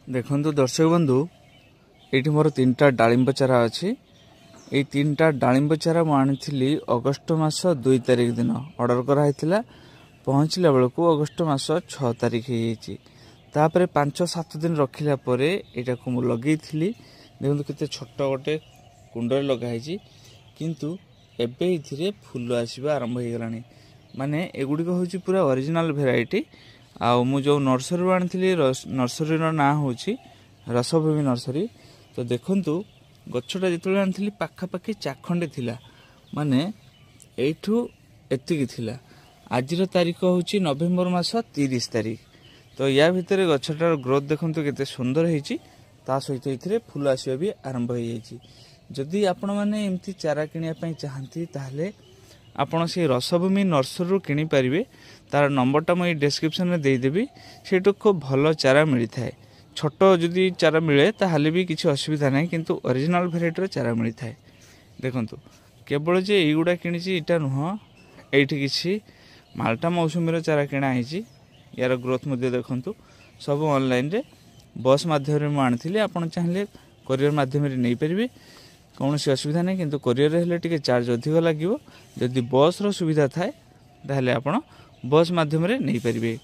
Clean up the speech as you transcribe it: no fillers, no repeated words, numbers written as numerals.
देखु दर्शक बंधु ये मोर 3टा डालिंब चारा अच्छी। ये 3टा डालिंब चारा मुझे अगस्ट मास 2 तारिख दिन ऑर्डर कराई पहुँचला बेलू अगस्ट मास 6 तारिख होपर 5-7 दिन रखिला यहाँ को लगे देखो केते छोट गोटे कुंडे लगाई किंतु एबे इथिरे फूल आसवा आरंभ हो गलानी। माने एगुड़िक हूँ पूरा ओरिजिनल भेराइटी। आउ मु जो नर्सरी आनी नर्सरी ना हूँ रसभूमि नर्सरी। तो देखंतु गछटा जिते आनी पाखापाखि चाखंडे थिला माने एठू एतिकी थिला। आज तारीख हूँ नवेम्बर मास 30 तारीख। तो या भितर गछटार ग्रोथ देखंतु केते सुंदर होईची। ता सहित इथिरे फूल आसवा भी आरंभ हो जाइए। जदि आपण मैंने एमती चारा किनिया चाहती ताहले आपण से रसभूमि नर्सरी किनी पारिबे। तार नंबरटा मुझे डिस्क्रिप्शन में देदेवी। सेठू खूब भल चारा मिलता है। छोट जदि चारा मिले ताहले भी किसी असुविधा ना किंतु ओरिजिनल भेराइटीर चारा मिलता है। देखंतु केवल जे एगुड़ा किणी इटा नुह एठी किसी माल्टा मौसुमी चारा किणा है। यार ग्रोथ मध्य देखंतु सब ऑनलाइन रे बस माध्यम आनी आपड़ चाहिए कोरियर माध्यम नहीं पारे कौन असुविधा नहीं। किंतु कोरियर हेल्ले टी चार्ज अधिक लगे। जदि बस रो सुविधा थाए ताहले आपण बस माध्यम नहीं पारे।